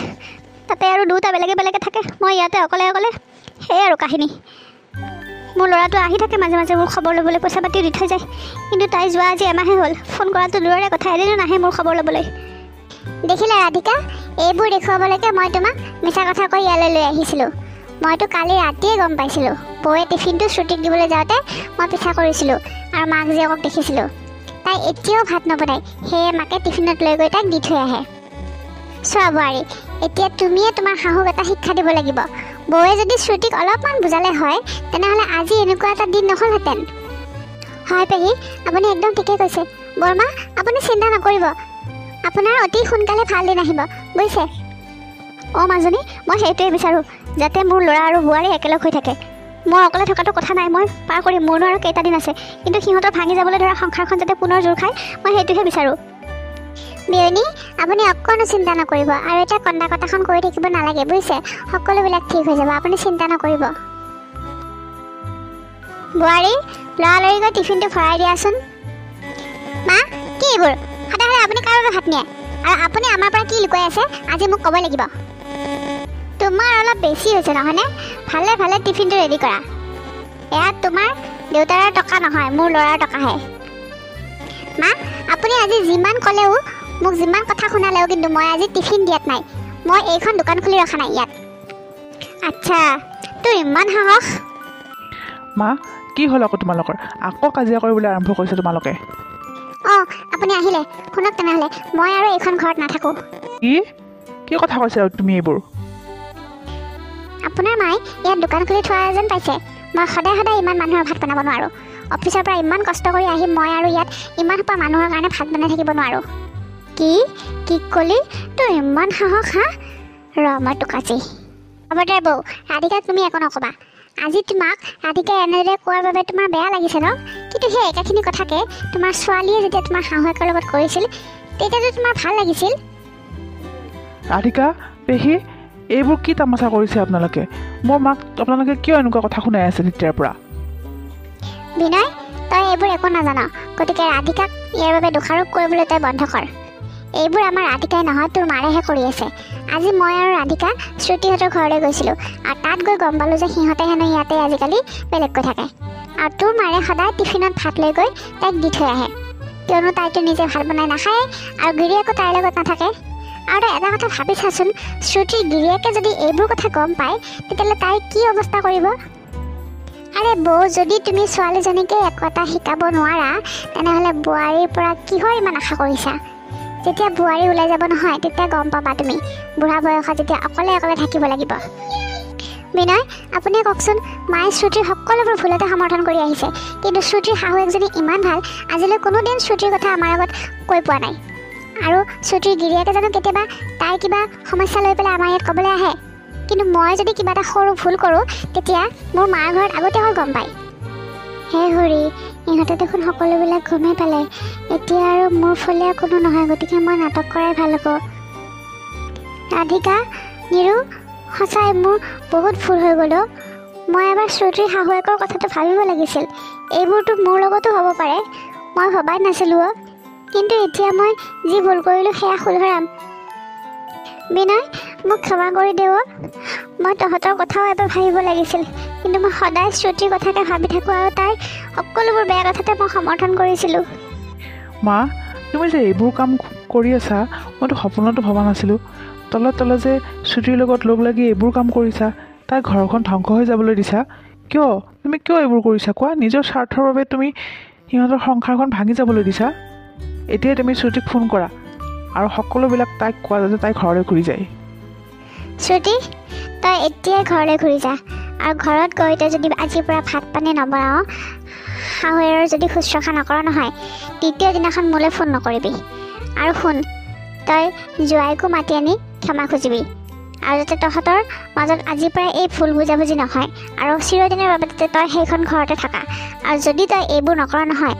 Speaker 1: তাতে আৰু দুটা বেলেগে বেলেগে থাকে, মই ইয়াতে অকলে অকলে। সেয়াই আৰু কাহিনী। মোৰ ল'ৰাটো আহি থাকে মাজে মাজে মোৰ খবৰ ল'বলৈ, পইচা পাতিও দি থৈ যায়। কিন্তু তাই যোৱা আজি এমাহে হ'ল, ফোন কৰাটো দূৰৰে কথা, এদিনো নাহে মোৰ খবৰ ল'বলৈ। দেখিলা ৰাধিকা, এইবোৰ দেখুৱাবলৈকে মই তোমাক মিছা কথা কৈ ইয়ালৈ লৈ আহিছিলোঁ। মইতো কালি ৰাতিয়ে গম পাইছিলোঁ। বৌয়ে টিফিনটো শ্ৰুতিক দিবলৈ যাওঁতে মই পিছা কৰিছিলোঁ আৰু মাক জীয়েকক দেখিছিলোঁ। তাই এতিয়াও ভাত নবনায়, সেয়ে মাকে টিফিনত লৈ গৈ তাইক দি থৈ আহে। চোৱা বোৱাৰী, এতিয়া তুমিয়ে তোমাৰ শাহুক এটা শিক্ষা দিব লাগিব। বৌয়ে যদি শ্ৰুতিক অলপমান বুজালে হয়, তেনেহ'লে আজি এনেকুৱা এটা দিন নহ'লহেঁতেন। হয় পেহী, আপুনি একদম ঠিকেই কৈছে। বৰমা, আপুনি চিন্তা নকৰিব, আপোনাৰ অতি সোনকালে ভাল দিন আহিব, বুজিছে? অঁ মাজনী, মই সেইটোৱে বিচাৰোঁ, যাতে মোৰ ল'ৰা আৰু বোৱাৰী একেলগ হৈ থাকে। মই অকলে থকাটো কথা নাই, মই পাৰ কৰিম, মোৰনো আৰু কেইটা দিন আছে। কিন্তু সিহঁতৰ ভাঙি যাবলৈ ধৰা সংসাৰখন যাতে পুনৰ জোৰ খায়, মই সেইটোহে বিচাৰোঁ। বিয়নী, আপুনি অকণো চিন্তা নকৰিব আৰু এতিয়া কন্দা কটাখন কৰি থাকিব নালাগে, বুজিছে? সকলোবিলাক ঠিক হৈ যাব, আপুনি চিন্তা নকৰিব। বোৱাৰী, লৰালৰি গৈ টিফিনটো ভৰাই দিয়াচোন। মা, কি এইবোৰ? সদায় সদায় আপুনি কাৰ বাবে ভাত নিয়ে? আৰু আপুনি আমাৰ পৰা কি লুকুৱাই আছে আজি মোক ক'বই লাগিব। তোমাৰ অলপ বেছি হৈছে নহয়নে? ভালে ভালে টিফিনটো ৰেডি কৰা। এয়া তোমাৰ দেউতাৰ টকা নহয়, মোৰ ল'ৰাৰ টকাহে। মা, আপুনি আজি যিমান ক'লেও, মোক যিমান কথা শুনালেও, কিন্তু মই আজি টিফিন দিয়াত নাই। মই এইখন দোকান খুলি ৰখা নাই ইয়াত। আচ্ছা, তোৰ ইমান সাহস?
Speaker 2: মা, কি হ'ল আকৌ তোমালোকৰ? আকৌ কাজিয়া কৰিবলৈ আৰম্ভ কৰিছে তোমালোকে?
Speaker 1: অঁ, আপুনি আহিলে। শুনক তেনেহ'লে, মই আৰু এইখন ঘৰত নাথাকোঁ।
Speaker 2: কি কথা কৈছা তুমি এইবোৰ?
Speaker 1: আপোনাৰ মায়ে ইয়াত দোকান খুলি থোৱা যেন পাইছে। মই সদায় সদায় ইমান মানুহৰ ভাত বনাব নোৱাৰোঁ। অফিচৰ পৰা ইমান কষ্ট কৰি আহি মই আৰু ইয়াত ইমান সোপা মানুহৰ কাৰণে ভাত বনাই থাকিব নোৱাৰোঁ। কি ক'লি? তোৰ ইমান সাহস? হা, ৰ মই তোক আজি। হ'ব দে বৌ, ৰাধিকাক তুমি একো নক'বা। আজি তোমাক ৰাধিকাই এনেদৰে কোৱাৰ বাবে তোমাৰ বেয়া লাগিছে ন? কিন্তু সেই একেখিনি কথাকে তোমাৰ ছোৱালীয়ে যেতিয়া তোমাৰ শাহুৱেকৰ লগত কৰিছিল, তেতিয়াতো তোমাৰ ভাল লাগিছিল।
Speaker 2: ৰাধিকা, পেহী, এইবোৰ কি তামাচা কৰিছে আপোনালোকে? মোৰ মাক আপোনালোকে কিয় এনেকুৱা কথা শুনাই আছে তেতিয়াৰ পৰা?
Speaker 1: বিনয়, তই এইবোৰ একো নাজান, গতিকে ৰাধিকাক ইয়াৰ বাবে দোষাৰোপ কৰিবলৈ তই বন্ধ কৰ। এইবোৰ আমাৰ ৰাধিকাই নহয়, তোৰ মাৰেহে কৰি আছে। আজি মই আৰু ৰাধিকা শ্ৰুতিহঁতৰ ঘৰলৈ গৈছিলোঁ আৰু তাত গৈ গম পালোঁ যে সিহঁতে হেনো ইয়াতে আজিকালি বেলেগকৈ থাকে। আৰু তোৰ মাৰে সদায় টিফিনত ভাত লৈ গৈ তাইক দি থৈ আহে, কিয়নো তাইতো নিজে ভাত বনাই নাখায় আৰু গিৰিয়েকো তাইৰ লগত নাথাকে। আৰু তই এটা কথা ভাবি চাচোন, শ্ৰুতিৰ গিৰিয়েকে যদি এইবোৰ কথা গম পায়, তেতিয়াহ'লে তাই কি অৱস্থা কৰিব? আৰে বৌ, যদি তুমি ছোৱালীজনীকে একো এটা শিকাব নোৱাৰা, তেনেহ'লে বোৱাৰীৰ পৰা কিহৰ ইমান আশা কৰিছা? যেতিয়া বোৱাৰী ওলাই যাব নহয়, তেতিয়া গম পাবা তুমি বুঢ়া বয়সত যেতিয়া অকলে অকলে থাকিব লাগিব। বিনয়, আপুনি কওকচোন, মায়ে শ্ৰুতিৰ সকলোবোৰ ভুলতে সমৰ্থন কৰি আহিছে, কিন্তু শ্ৰুতিৰ শাহুৱেকজনী ইমান ভাল, আজিলৈ কোনোদিন শ্ৰুতিৰ কথা আমাৰ আগত কৈ পোৱা নাই। আৰু শ্ৰুতিৰ গিৰিয়েকে জানো কেতিয়াবা তাইৰ কিবা সমস্যা লৈ পেলাই আমাৰ ইয়াত ক'বলৈ আহে? কিন্তু মই যদি কিবা এটা সৰু ভুল কৰোঁ, তেতিয়া মোৰ মাৰ ঘৰত আগতীয়াকৈ গম পায়। হে হৰি, ইহঁতে দেখোন সকলোবিলাক গমেই পালে। এতিয়া আৰু মোৰ ফলীয়া কোনো নহয়, গতিকে মই নাটক কৰাই ভাল হ'ব। ৰাধিকা, নিৰু, সঁচাই মোৰ বহুত ভুল হৈ গ'ল। মই এবাৰ শ্ৰুতিৰ শাহুৱেকৰ কথাটো ভাবিব লাগিছিল। এইবোৰতো মোৰ লগতো হ'ব পাৰে, মই ভবাই নাছিলোঁ। কিন্তু এতিয়া মই যি ভুল কৰিলোঁ সেয়া শুধৰাম। বিনয়, মোক ক্ষমা কৰি দেৱ। মই তহঁতৰ কথাও এবাৰ ভাবিব লাগিছিল, কিন্তু মই সদায় শ্ৰুতিৰ কথাকে ভাবি থাকোঁ আৰু তাইৰ সকলোবোৰ বেয়া কথাতে মই সমৰ্থন কৰিছিলোঁ।
Speaker 2: মা, তুমি যে এইবোৰ কাম কৰি আছা, মইতো সপোনতো ভবা নাছিলোঁ। তলত তলত যে শ্ৰুতিৰ লগত লগ লাগি এইবোৰ কাম কৰিছা, তাইৰ ঘৰখন ধ্বংস হৈ যাবলৈ দিছা। তুমি কিয় এইবোৰ কৰিছা কোৱা? নিজৰ স্বাৰ্থৰ বাবে তুমি সিহঁতৰ সংসাৰখন ভাঙি যাবলৈ দিছা। এতিয়াই তুমি শ্ৰুতিক ফোন কৰা আৰু সকলোবিলাক তাইক কোৱা যাতে তাই ঘৰলৈ ঘূৰি যায়।
Speaker 1: শ্ৰুতি, তই এতিয়াই ঘৰলৈ ঘূৰি যা, আৰু ঘৰত গৈ তই যদি আজিৰ পৰা ভাত পানী নবনাৱ, শাহুৱেৰৰ যদি শুশ্ৰূষা নকৰ নহয়, তৃতীয় দিনাখন মোলৈ ফোন নকৰিবি। আৰু শুন, তই জোৱাইকো মাতি আনি ক্ষমা খুজিবি, আৰু যাতে তহঁতৰ মাজত আজিৰ পৰা এই ভুল বুজাবুজি নহয়, আৰু চিৰদিনৰ বাবে যাতে তই সেইখন ঘৰতে থাকা। আৰু যদি তই এইবোৰ নকৰ নহয়,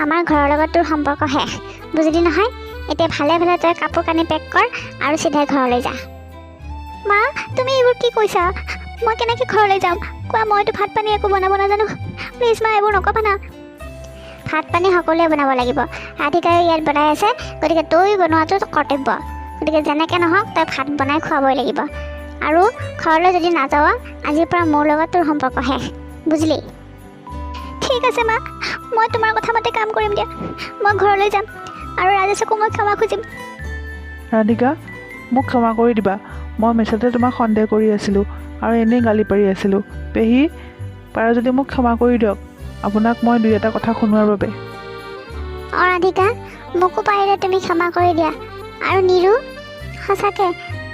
Speaker 1: আমাৰ ঘৰৰ লগত তোৰ সম্পৰ্ক শেষ, বুজিলি নহয়? এতিয়া ভালে ভালে তই কাপোৰ কানি পেক কৰ আৰু চিধাই ঘৰলৈ যা। মা, তুমি এইবোৰ কি কৈছা? মই কেনেকৈ ঘৰলৈ যাম কোৱা? মইতো ভাত পানী একো বনাব নাজানো। প্লিজ মা, এইবোৰ নকবা না। ভাত পানী সকলোৱে বনাব লাগিব। ৰাধিকাই ইয়াত বনাই আছে, গতিকে তই বনোৱাটো কৰ্তব্য। গতিকে যেনেকৈ নহওক তই ভাত বনাই খুৱাবই লাগিব। আৰু ঘৰলৈ যদি নাযাৱ, আজিৰ পৰা মোৰ লগত তোৰ সম্পৰ্ক শেষ, বুজিলি? ঠিক আছে মা, মই তোমাৰ কথা মতে কাম কৰিম দিয়া। মই ঘৰলৈ যাম আৰু ৰাজেশকো মই ক্ষমা খুজিম।
Speaker 2: ৰাধিকা, মোক ক্ষমা কৰি দিবা। মই মিছাতে তোমাক সন্দেহ কৰি আছিলোঁ আৰু এনেই গালি পাৰি আছিলোঁ। পেহী, পাৰে যদি মোক ক্ষমা কৰি দিয়ক, আপোনাক মই দুই এটা কথা শুনোৱাৰ বাবে।
Speaker 1: অঁ ৰাধিকা, মোকো পাৰিলে তুমি ক্ষমা কৰি দিয়া। আৰু নিৰু, সঁচাকৈ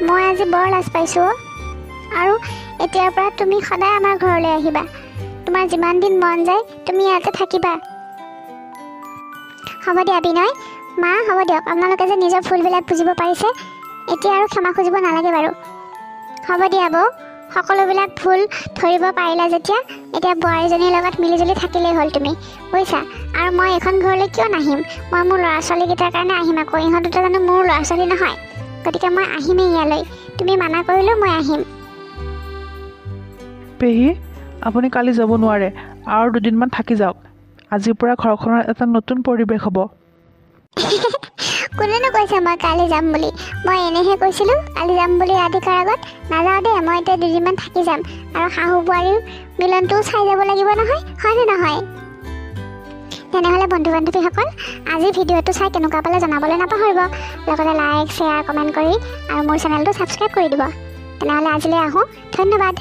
Speaker 1: মই আজি বৰ লাজ পাইছোঁ। আৰু এতিয়াৰ পৰা তুমি সদায় আমাৰ ঘৰলৈ আহিবা। তোমাৰ যিমান দিন মন যায় তুমি ইয়াতে থাকিবা। হ'ব দিয়া বিনয়, মা, হ'ব দিয়ক। আপোনালোকে যে নিজৰ ভুলবিলাক বুজিব পাৰিছে, এতিয়া আৰু ক্ষমা খুজিব নালাগে বাৰু। হ'ব দিয়া বৌ, সকলোবিলাক ভুল ধৰিব পাৰিলা যেতিয়া, এতিয়া বোৱাৰীজনীৰ লগত মিলিজুলি থাকিলেই হ'ল তুমি, বুজিছা? আৰু মই এইখন ঘৰলৈ কিয় নাহিম? মই মোৰ ল'ৰা ছোৱালীকেইটাৰ কাৰণে আহিম আকৌ। ইহঁত দুটা জানো মোৰ ল'ৰা ছোৱালী নহয়? গতিকে মই আহিমেই ইয়ালৈ, তুমি মানা কৰিলেও মই আহিম।
Speaker 2: পেহী, আপুনি কালি যাব নোৱাৰে, আৰু দুদিনমান থাকি যাওক। আজিৰ পৰা ঘৰখনৰ এটা নতুন পৰিৱেশ হ'ব।
Speaker 1: কোনেনো কৈছে মই কালি যাম বুলি? মই এনেহে কৈছিলোঁ কালি যাম বুলি ৰাধিকাৰ আগত। নাযাওঁ দেই, মই এতিয়া দুদিনমান থাকি যাম, আৰু শাহু বোৱাৰীৰ মিলনটোও চাই যাব লাগিব নহয়, হয়নে নহয়? তেনেহ'লে বন্ধু বান্ধৱীসকল, আজি ভিডিঅ'টো চাই কেনেকুৱা পালে জনাবলৈ নাপাহৰিব। লগতে লাইক, শ্বেয়াৰ, কমেণ্ট কৰি আৰু মোৰ চেনেলটো ছাবস্ক্ৰাইব কৰি দিব। তেনেহ'লে আজিলৈ আহোঁ, ধন্যবাদ।